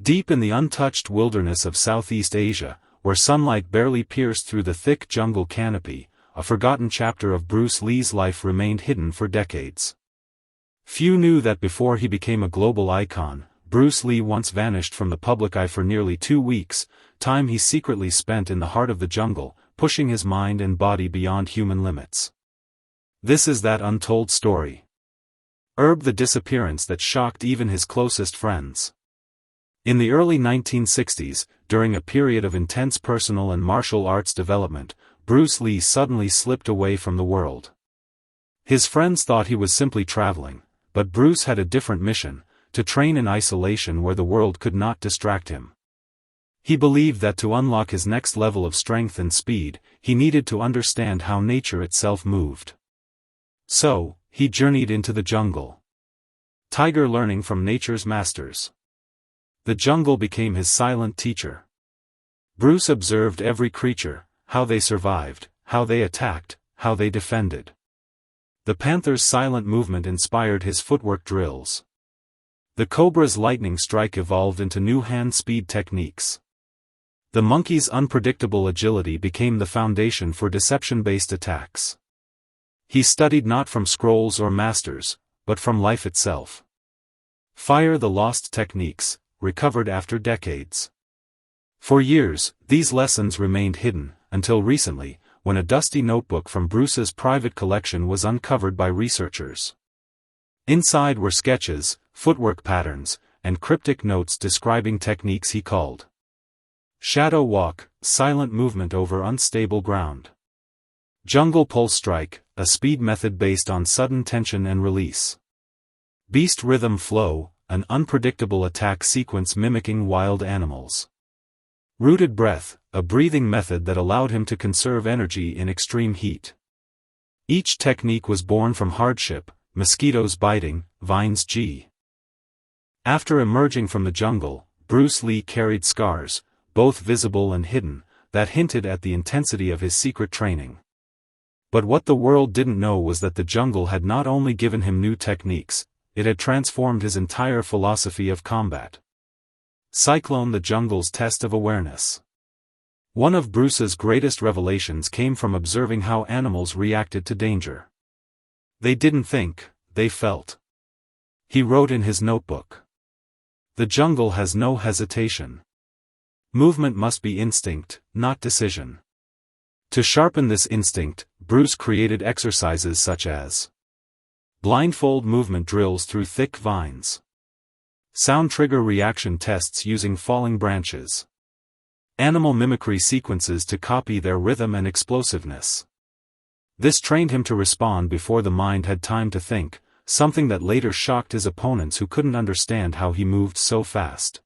Deep in the untouched wilderness of Southeast Asia, where sunlight barely pierced through the thick jungle canopy, a forgotten chapter of Bruce Lee's life remained hidden for decades. Few knew that before he became a global icon, Bruce Lee once vanished from the public eye for nearly 2 weeks, time he secretly spent in the heart of the jungle, pushing his mind and body beyond human limits. This is that untold story. The disappearance that shocked even his closest friends. In the early 1960s, during a period of intense personal and martial arts development, Bruce Lee suddenly slipped away from the world. His friends thought he was simply traveling, but Bruce had a different mission: to train in isolation where the world could not distract him. He believed that to unlock his next level of strength and speed, he needed to understand how nature itself moved. So, he journeyed into the jungle. Tiger learning from nature's masters. The jungle became his silent teacher. Bruce observed every creature, how they survived, how they attacked, how they defended. The panther's silent movement inspired his footwork drills. The cobra's lightning strike evolved into new hand-speed techniques. The monkey's unpredictable agility became the foundation for deception-based attacks. He studied not from scrolls or masters, but from life itself. Fire the lost techniques, recovered after decades. For years, these lessons remained hidden, until recently, when a dusty notebook from Bruce's private collection was uncovered by researchers. Inside were sketches, footwork patterns, and cryptic notes describing techniques he called shadow walk, silent movement over unstable ground; jungle pulse strike, a speed method based on sudden tension and release; beast rhythm flow, an unpredictable attack sequence mimicking wild animals; rooted breath, a breathing method that allowed him to conserve energy in extreme heat. Each technique was born from hardship: mosquitoes biting, vines g. After emerging from the jungle, Bruce Lee carried scars, both visible and hidden, that hinted at the intensity of his secret training. But what the world didn't know was that the jungle had not only given him new techniques, it had transformed his entire philosophy of combat. Cyclone: the jungle's test of awareness. One of Bruce's greatest revelations came from observing how animals reacted to danger. They didn't think, they felt. He wrote in his notebook, "The jungle has no hesitation. Movement must be instinct, not decision." To sharpen this instinct, Bruce created exercises such as blindfold movement drills through thick vines, sound trigger reaction tests using falling branches, animal mimicry sequences to copy their rhythm and explosiveness. This trained him to respond before the mind had time to think, something that later shocked his opponents who couldn't understand how he moved so fast.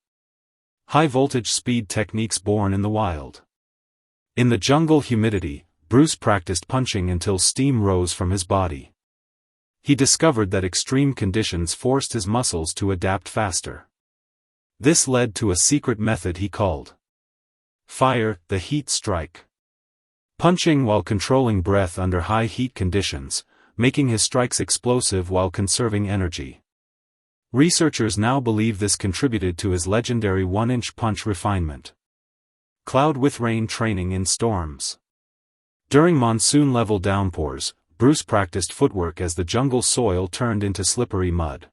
High-voltage speed techniques born in the wild. In the jungle humidity, Bruce practiced punching until steam rose from his body. He discovered that extreme conditions forced his muscles to adapt faster. This led to a secret method he called fire, the heat strike. Punching while controlling breath under high heat conditions, making his strikes explosive while conserving energy. Researchers now believe this contributed to his legendary 1-inch punch refinement. Cloud with rain training in storms. During monsoon-level downpours, Bruce practiced footwork as the jungle soil turned into slippery mud.